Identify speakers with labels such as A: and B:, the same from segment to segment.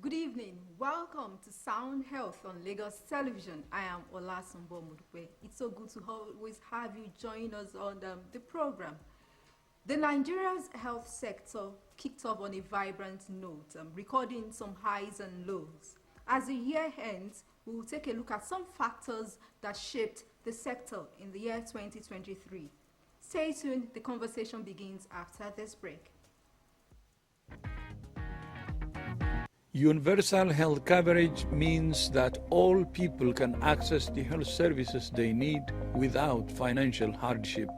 A: Good evening. Welcome to Sound Health on Lagos Television. I am Olasumbo Mudukwe. It's so good to always have you join us on the program. The Nigeria's health sector kicked off on a vibrant note, recording some highs and lows. As the year ends, we will take a look at some factors that shaped the sector in the year 2023. Stay tuned, the conversation begins after this break.
B: Universal health coverage means that all people can access the health services they need without financial hardship.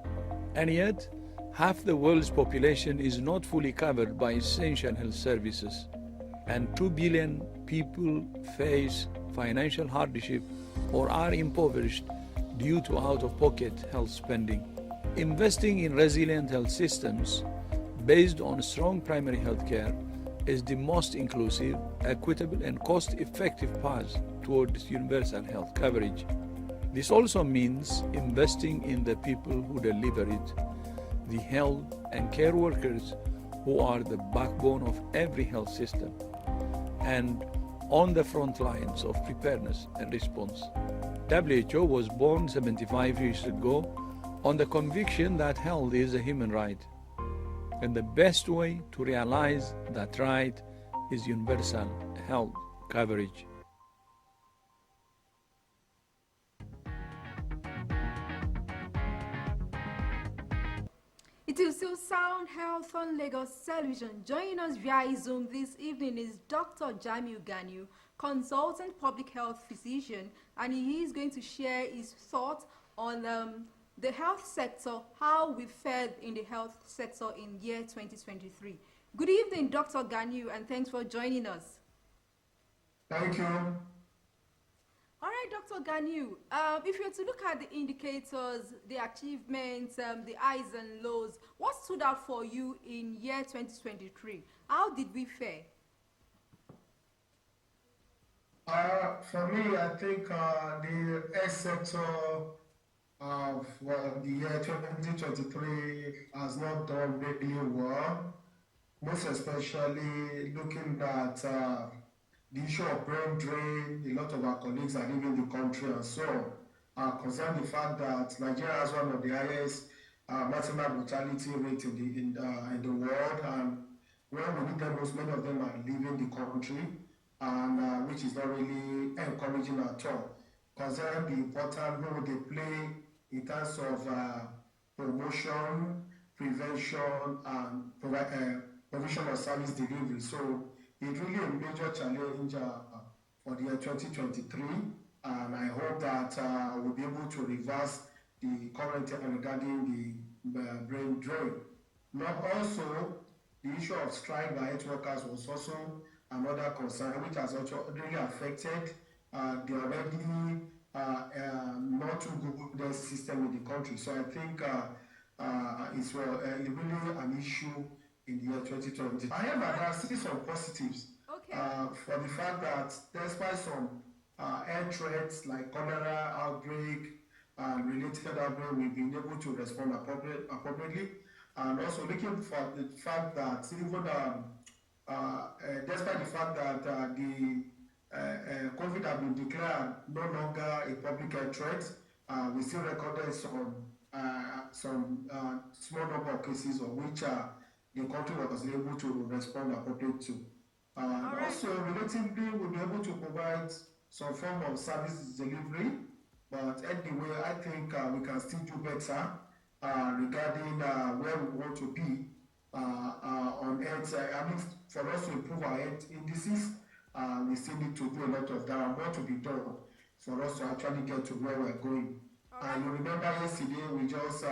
B: And yet, half the world's population is not fully covered by essential health services. And 2 billion people face financial hardship or are impoverished due to out-of-pocket health spending. Investing in resilient health systems based on strong primary health care is the most inclusive, equitable, and cost-effective path towards universal health coverage. This also means investing in the people who deliver it, the health and care workers who are the backbone of every health system, and on the front lines of preparedness and response. WHO was born 75 years ago on the conviction that health is a human right. And the best way to realize that right is universal health coverage.
A: It is still Sound Health on Lagos Television. Joining us via Zoom this evening is Dr. Jamiu Ganiu, consultant public health physician, and he is going to share his thoughts on the health sector, how we fared in the health sector in year 2023. Good evening, Dr. Ganiu, and thanks for joining us.
C: Thank you.
A: All right, Dr. Ganiu, if you were to look at the indicators, the achievements, the highs and lows, what stood out for you in year 2023? How did we fare?
C: For me, I think the health sector of the year 2023 has not done really well, most especially looking at the issue of brain drain. A lot of our colleagues are leaving the country, and so are concerned the fact that Nigeria has one of the highest maternal mortality rate in the world, and when we need them most, many of them are leaving the country, and which is not really encouraging at all, considering the important role they play in terms of promotion, prevention, and provision of service delivery. So it's really a major challenge for the year 2023, and I hope that we'll be able to reverse the current regarding the brain drain. Now also, the issue of strike by health workers was also another concern, which has also really affected the already not too good system in the country. So I think it's really an issue in the year 2020. However, there are still some positives.
A: Okay.
C: For the fact that despite some health threats like cholera outbreak and related outbreak, we've been able to respond appropriately. And also looking for the fact that even despite the fact that the COVID has been declared no longer a public health threat, we still recorded some small number of cases of which the country was able to respond appropriately to.
A: Right.
C: Also, relatively, we'll be able to provide some form of service delivery, but anyway, I think we can still do better regarding where we want to be on health. I mean, for us to improve our health indices, we still need to do a lot of that, more to be done for us to actually get to where we're going. You remember yesterday we just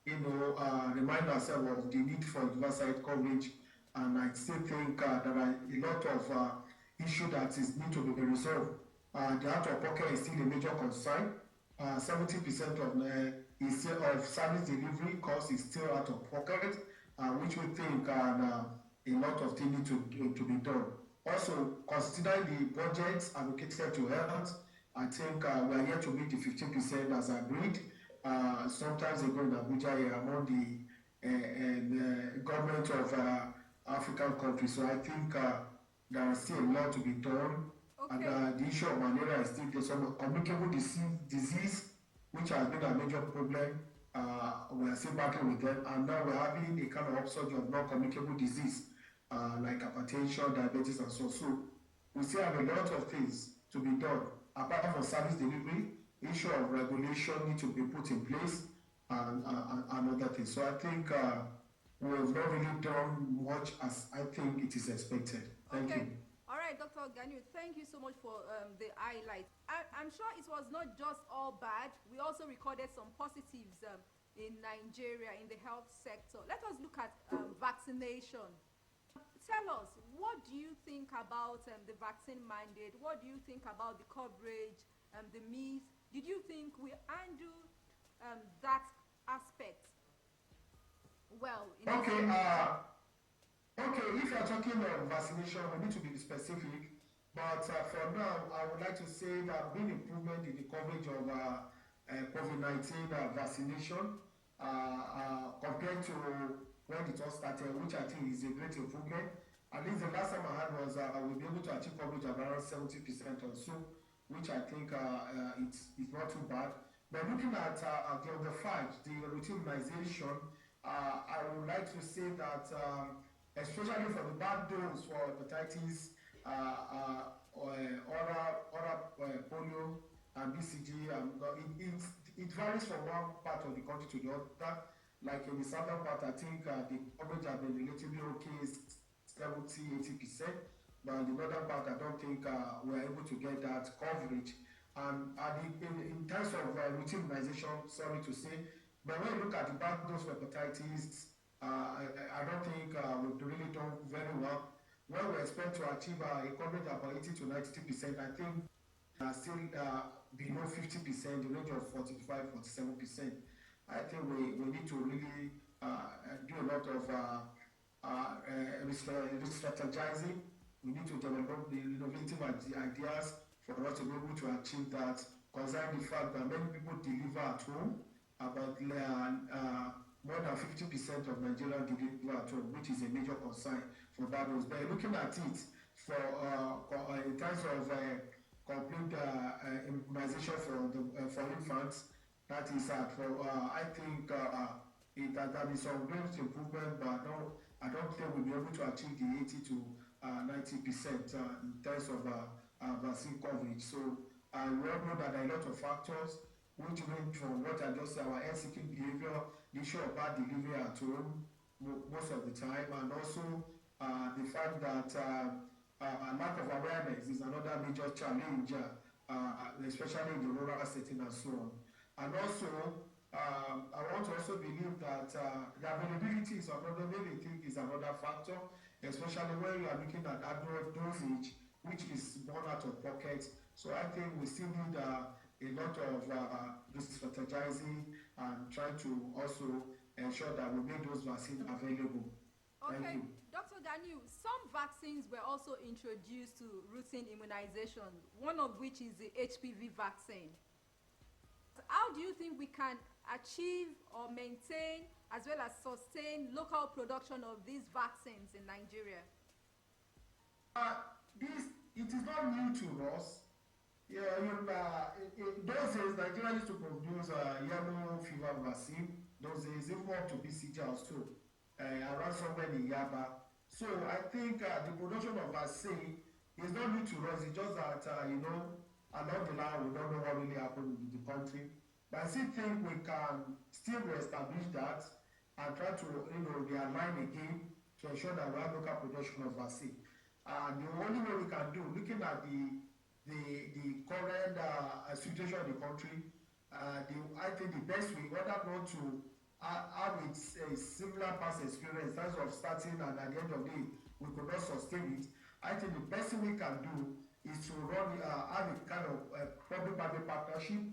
C: remind ourselves of the need for universal health coverage, and I still think there are a lot of issues that need to be resolved. The out-of-pocket is still a major concern. 70% of service delivery cost is still out of pocket, which we think a lot of things need to be done. Also, considering the budgets allocated to health, I think we are yet to meet the 15% as agreed sometimes ago in Abuja among the government of African countries. So I think there is still a lot to be done.
A: Okay.
C: And the issue of malaria is still there's some communicable disease, which has been a major problem. We are still battling with them, and now we're having a kind of upsurge of non-communicable disease, like hypertension, diabetes, and so. So we still have a lot of things to be done. Apart from service delivery, issue of regulation need to be put in place, and other things. So I think we have not really done much as I think it is expected. Thank you.
A: All right, Dr. Ganiu, thank you so much for the highlight. I'm sure it was not just all bad. We also recorded some positives in Nigeria in the health sector. Let us look at vaccination. Tell us, what do you think about the vaccine mandate? What do you think about the coverage, the myth? Did you think we undo that aspect well?
C: Okay, if you're talking of vaccination, we need to be specific. But for now, I would like to say there have been improvement in the coverage of COVID-19 vaccination compared to when it all started, which I think is a great improvement. At least the last time I had was we'll be able to achieve coverage of around 70% or so, which I think it's not too bad. But looking at the other fact, the routine immunization, I would like to say that especially for the bad dose for hepatitis, oral polio, and BCG, it varies from one part of the country to the other. Like in the southern part, I think the coverage has been relatively okay, 70-80%. But in the northern part, I don't think we're able to get that coverage. And in terms of routine immunization, sorry to say, but when you look at the bad dose for hepatitis, I don't think we've really done very well. When we expect to achieve a coverage of about 80-90%, I think still below 50%, the range of 45-47%. I think we need to really do a lot of strategizing. We need to develop the innovative ideas for us to be able to achieve that, considering the fact that many people deliver at home. About more than 50% of Nigerians deliver at home, which is a major concern for bad dose. But looking at it for in terms of complete immunization for infants, that is I think that is some great improvement, but I don't think we'll be able to achieve the 80-90% in terms of vaccine coverage. So we all know that there are a lot of factors which range from what I just said, our health-seeking behavior, the issue of bad delivery at home most of the time, and also the fact that lack of awareness is another major challenge, especially in the rural setting and so on. And also, I want to also believe that the availability is another, maybe think is another factor, especially when you are looking at adult dosage, which is born out of pocket. So I think we still need a lot of strategizing and trying to also ensure that we make those vaccines available.
A: Okay,
C: Thank you.
A: Dr. Ganiu, some vaccines were also introduced to routine immunization, one of which is the HPV vaccine. How do you think we can achieve or maintain as well as sustain local production of these vaccines in Nigeria?
C: It is not new to us. Yeah, in those days, Nigeria used to produce yellow fever vaccine. Those days, even up to BCG also, around somewhere in Yaba. So I think the production of vaccine is not new to us. It's just that, along the line, we don't know what really happened with the country. But I still think we can still reestablish that and try to, realign again to ensure that we have local production of vaccine. The only way we can do, looking at the current situation of the country, I think the best way, whether not to have a similar past experience in terms of starting and at the end of the day we could not sustain it, I think the best thing we can do is to have a kind of public-private partnership,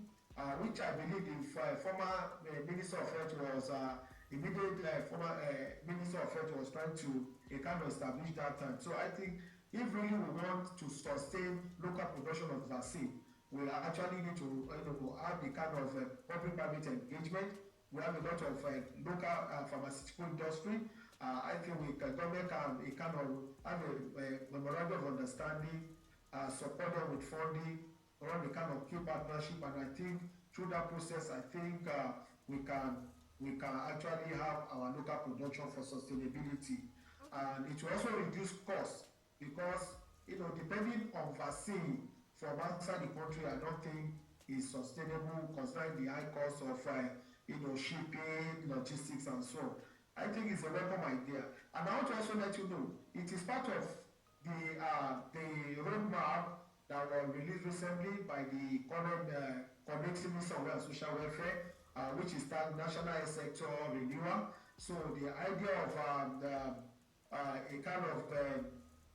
C: which I believe the former Minister of Health was former Minister of Health was trying to kind of establish that time. So I think if really we want to sustain local production of vaccine, we actually need to have the kind of public-private engagement. We have a lot of local pharmaceutical industry, I think government can kind of have a memorandum of understanding, support them with funding, run a kind of key partnership, and I think through that process, I think we can actually have our local production for sustainability, and it will also reduce costs because depending on vaccine from outside the country, I don't think is sustainable considering the high cost of shipping, logistics, and so on. I think it's a welcome idea, and I want to also let you know it is part of the roadmap that was released recently by the current Coordinating Minister of Health and Social Welfare, which is the National Health Sector Renewal. So the idea of a kind of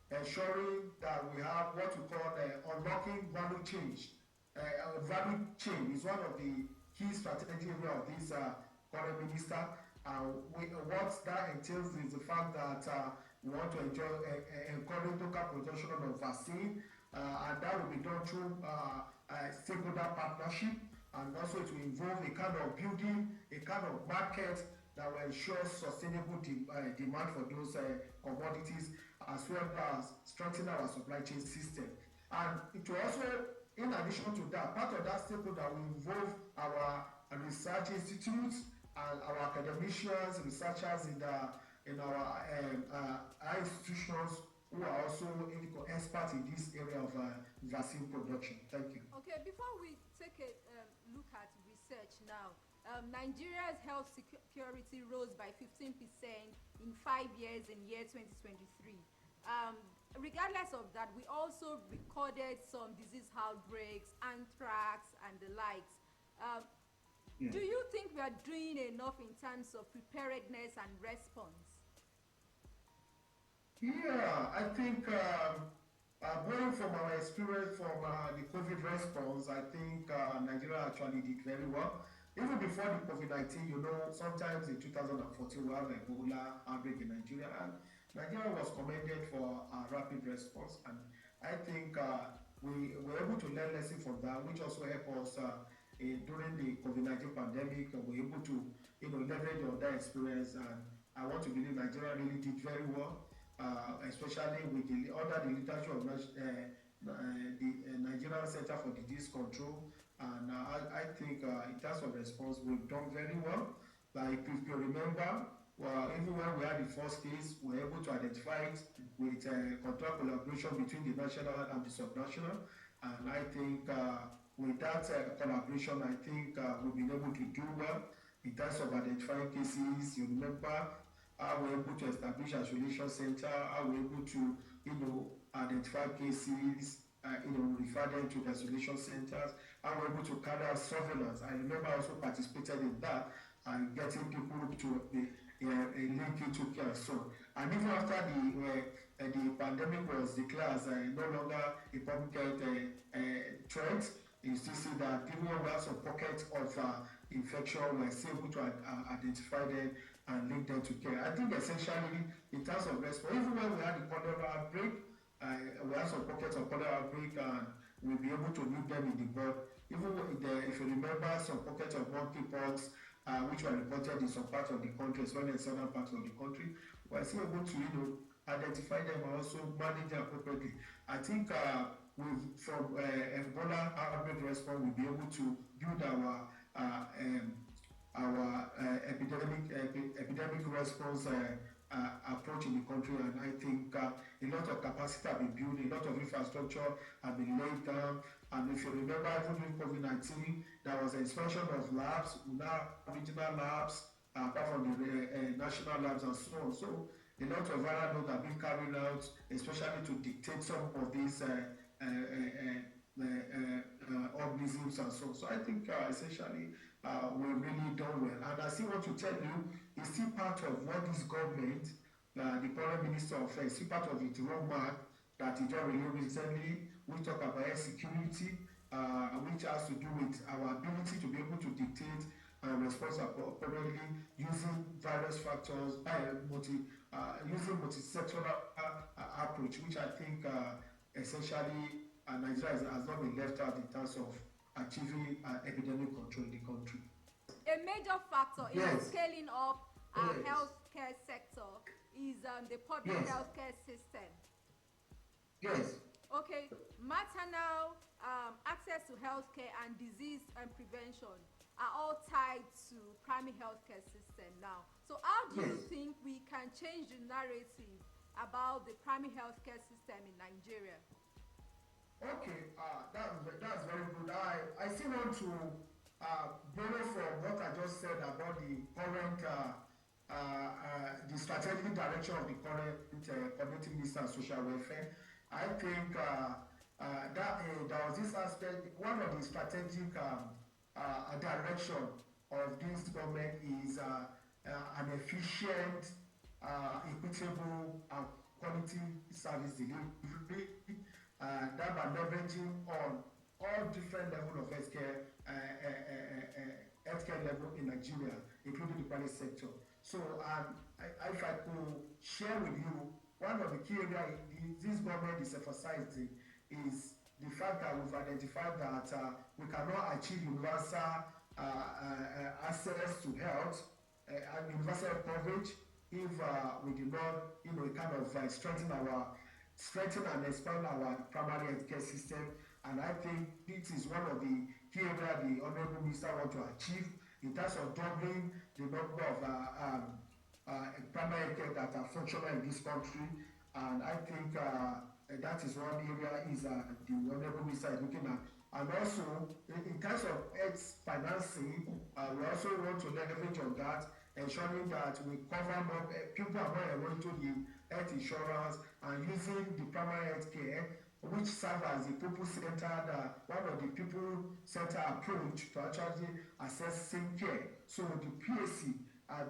C: ensuring that we have what we call unlocking value change. Value chain is one of the key strategic areas of this current minister. What that entails is the fact that we want to encourage local production of vaccine, and that will be done through stakeholder partnership, and also it will involve a kind of building a kind of market that will ensure sustainable demand for those commodities, as well as strengthen our supply chain system. And it will also, in addition to that, part of that stakeholder will involve our research institutes and our academicians, researchers in our high institutions who are also experts in this area of vaccine production. Thank you.
A: Okay, before we take a look at research now, Nigeria's health security rose by 15% in 5 years in year 2023. Regardless of that, we also recorded some disease outbreaks, anthrax, and the likes. Do you think we are doing enough in terms of preparedness and response?
C: Yeah, I think going from our experience from the COVID response, I think Nigeria actually did very well. Even before the COVID-19, sometimes in 2014 we had Ebola outbreak in Nigeria, and Nigeria was commended for our rapid response, and I think we were able to learn lessons from that, which also helped us during the COVID-19 pandemic. We were able to leverage on that experience, and I want to believe Nigeria really did very well, especially with under the leadership of the Nigerian Center for Disease Control. And I think in terms of response, we've done very well. Like if you remember, even when we had the first case, we were able to identify it with contract collaboration between the national and the subnational. And I think with that collaboration, I think we've been able to do well in terms of identifying cases. You remember how we're able to establish a isolation center, how we're able to identify cases, refer them to the isolation centers, how we're able to carry out surveillance. I remember I also participated in that and getting people to link into care. So, and even after the pandemic was declared as no longer a public health threat, you still see that even when we have some pockets of infection, we're still able to identify them and link them to care. I think essentially, in terms of response, even when we had the cholera outbreak, we had some pockets of cholera outbreak, and we'll be able to nip them in the bud. Even if you remember some pockets of monkeypox, which were reported in some parts of the country, especially in southern parts of the country, we're still able to identify them and also manage them appropriately. I think from Ebola outbreak response, we'll be able to build our epidemic response approach in the country, and I think a lot of capacity have been built, a lot of infrastructure have been laid down. And if you remember, even during COVID-19, there was an expansion of labs, now regional labs, apart from the national labs and so on. So a lot of viral loads have been carried out, especially to dictate some of these organisms and so on. So I think essentially we've really done well. And I still want to tell you, it's still part of what this government, the current Minister of Health, still part of its roadmap that it just released recently. We talk about health security, which has to do with our ability to be able to dictate and respond appropriately using various factors, using multi-sectoral approach, which I think essentially Nigeria has not been left out in terms of achieving epidemic control in the country.
A: A major factor in scaling up our healthcare sector is the public
C: Yes.
A: healthcare system.
C: Yes.
A: Okay, maternal access to healthcare and disease and prevention are all tied to primary healthcare system now. So how do you
C: Yes.
A: think we can change the narrative about the primary healthcare system in Nigeria?
C: Okay, that's very good. I still want to borrow from what I just said about the current the strategic direction of the current community minister of social welfare. I think that there was this aspect. One of the strategic direction of this government is an efficient, equitable, and quality service delivery, that by leveraging on all different levels of healthcare level in Nigeria, including the private sector. So, if I could share with you, one of the key areas this government is emphasizing is the fact that we've identified that we cannot achieve universal access to health and universal coverage if we do not, kind of strengthen and expand our primary healthcare system. And I think this is one of the key areas the Honorable Minister want to achieve in terms of doubling the number of primary healthcare that are functional in this country. And I think that is one area is the Honorable Minister is looking at. And also, in terms of health financing, we also want to leverage on that, ensuring that we cover more people are more enrolled to the health insurance and using the primary health care, which serve as the people-centered, one of the people-centered approach to actually assessing care. So the PAC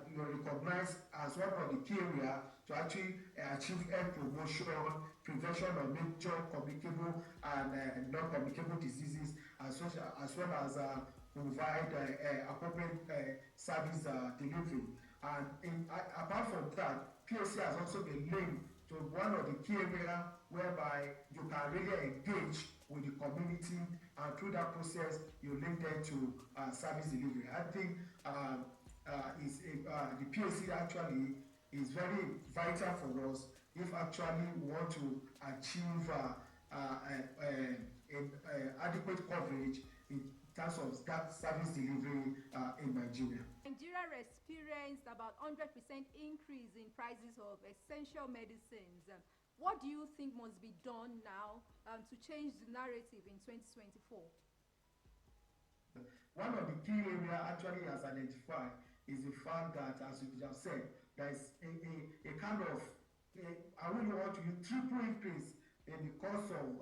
C: you recognized as one of the key areas to actually achieve health promotion, prevention of major communicable and non-communicable diseases, as well as provide appropriate service delivery. And apart from that, PAC has also been linked to one of the key areas whereby you can really engage with the community, and through that process, you link them to service delivery. I think the PAC actually is very vital for us if actually we want to achieve adequate coverage in terms of that service delivery in Nigeria.
A: Nigeria experienced about 100% increase in prices of essential medicines. What do you think must be done now to change the narrative in 2024?
C: One of the key areas actually has identified is the fact that, as you have said, there is a kind of, I wouldn't want to use triple increase in the cost of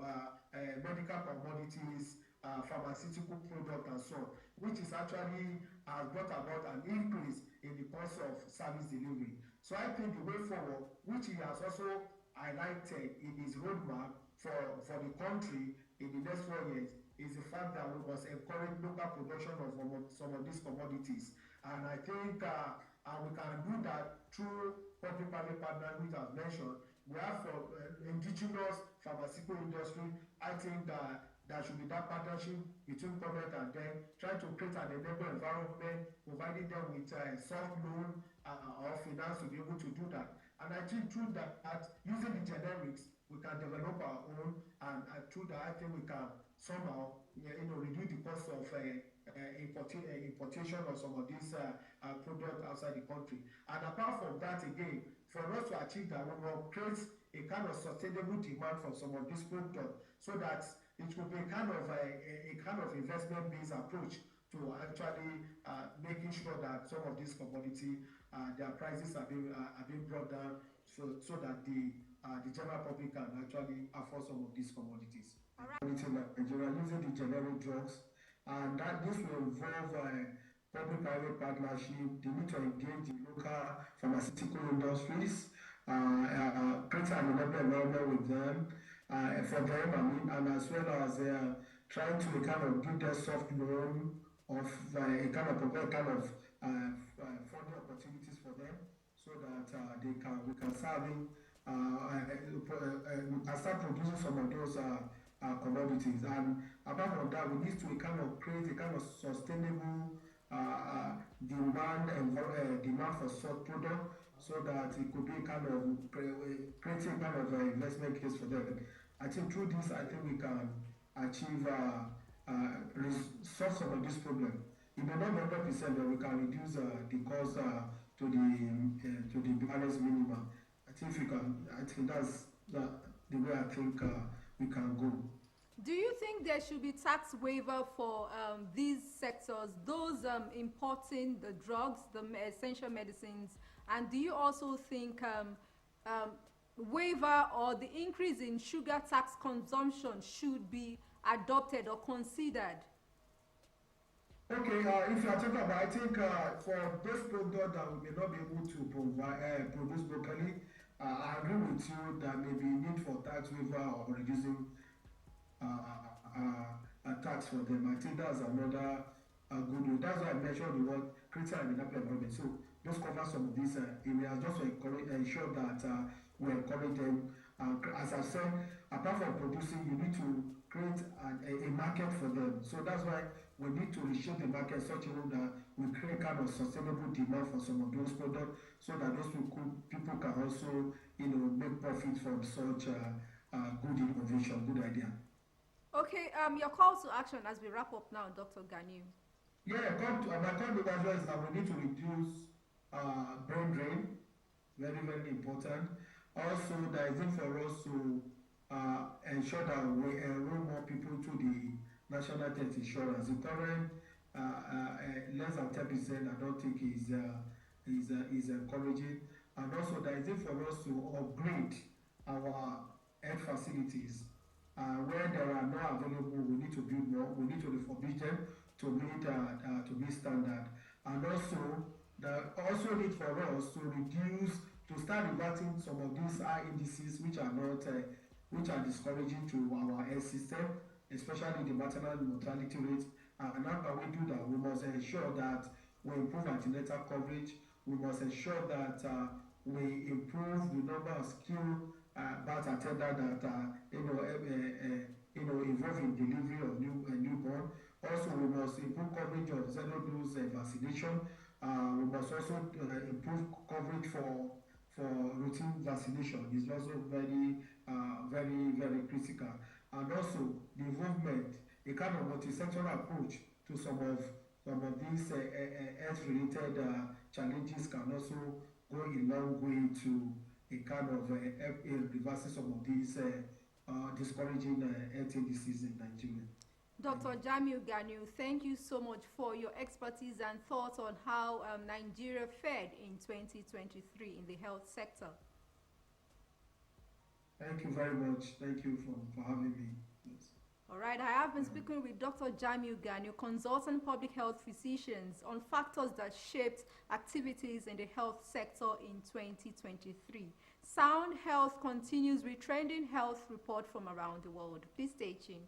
C: medical commodities, pharmaceutical products, and so on, which is actually has brought about an increase in the cost of service delivery. So I think the way forward, which he has also highlighted in his roadmap for the country in the next 4 years, is the fact that we must encourage local production of some of these commodities. And I think we can do that through public-private partners, which I've mentioned. We have for indigenous pharmaceutical industry. I think that there should be that partnership between government and them, trying to create an enable environment, providing them with soft loan or finance to be able to do that. And I think through that using the generics, we can develop our own, and through that, I think we can somehow, reduce the cost of importation of some of these products outside the country. And apart from that, again, for us to achieve that, we will create a kind of sustainable demand for some of these products, so that it will be a kind of investment-based approach to actually making sure that some of these commodities, their prices are being brought down, so that the general public can actually afford some of these commodities.
A: All right.
C: Nigeria using the generic drugs, and that this will involve public-private partnership. They need to engage the local pharmaceutical industries, create an environment with them, for them, and as well as trying to kind of give them soft loan of a kind of funding opportunities for them, so that we can start producing some of those commodities. And apart from that, we need to kind of create a kind of sustainable demand for such product, so that it could be kind of creating kind of an investment case for them. I think through this, I think we can achieve solve some of this problem. It may not be 100%, but we can reduce the cost to the balance minimum. I think we can. I think that's the way I think we can go.
A: Do you think there should be tax waiver for these sectors, those importing the drugs, the essential medicines, and do you also think waiver or the increase in sugar tax consumption should be adopted or considered?
C: Okay, if you are talking about, I think for those products that we may not be able to provide, produce locally, I agree with you that maybe need for tax waiver or reducing a tax for them. I think that's another good way. That's why I mentioned the word critical and enabling. So just cover some of these areas just to ensure that we encourage them. As I said, apart from producing, you need to create a market for them. So that's why we need to reshape the market such a way that we create kind of sustainable demand for some of those products, so that those people can also, make profit from such good innovation, good idea.
A: Okay, your call to action as we wrap up now, Dr. Ganiu.
C: Yeah, my comment as well is that we need to reduce brain drain, very, very important. Also, there is need for us to ensure that we enroll more people to the national health insurance. The current less than 10%, I don't think is encouraging. And also, there is need for us to upgrade our health facilities. Where there are not available, we need to build more. We need to refurbish them to meet standard. And also, the also need for us to reduce, to start reverting some of these high indices which are not which are discouraging to our health system, especially the maternal mortality rate. And how can we do that? We must ensure that we improve antenatal coverage. We must ensure that we improve the number of skilled birth attendants that are involved in delivery of newborn. Also, we must improve coverage of zero dose vaccination. We must also improve coverage for routine vaccination. Is also very critical. And also the involvement, a kind of multi-sectoral approach to some of these health-related challenges can also go a long way to a kind of reversing some of these discouraging health indices in Nigeria.
A: Dr. Jamiu Ganiu, thank you so much for your expertise and thoughts on how Nigeria fared in 2023 in the health sector.
C: Thank you very much. Thank you for having me. Yes.
A: All right, I have been speaking with Dr. Jamiu Ganiu, consultant public health physicians, on factors that shaped activities in the health sector in 2023. Sound Health continues with trending health report from around the world. Please stay tuned.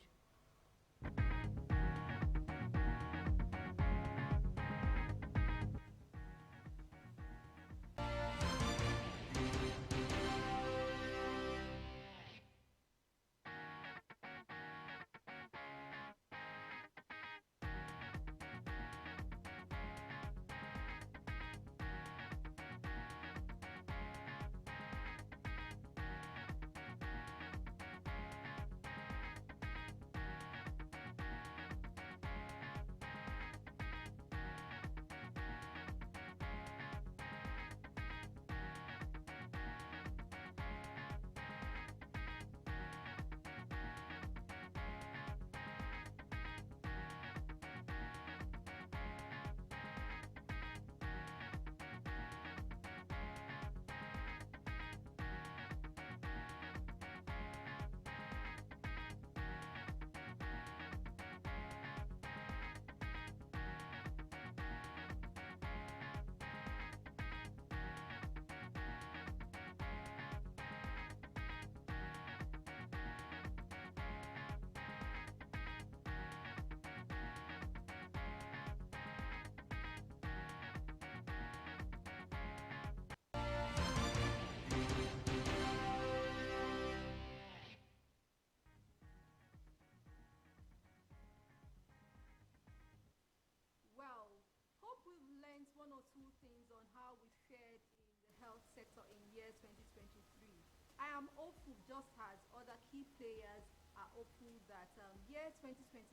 A: Well, hope we've learned one or two things on how we fared in the health year 2023. I am hopeful, just as other key players are hopeful, that year 2024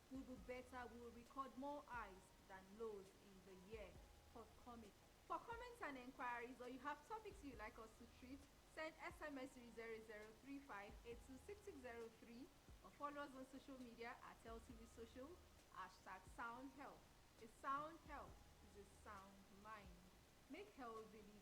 A: will be better. We will record more highs than lows in the year forthcoming. For comments and inquiries, or you have topics you'd like us to treat, send SMS to 0035826603 or follow us on social media at LTV Social, #Sound Health. A sound health is a sound mind. Make healthy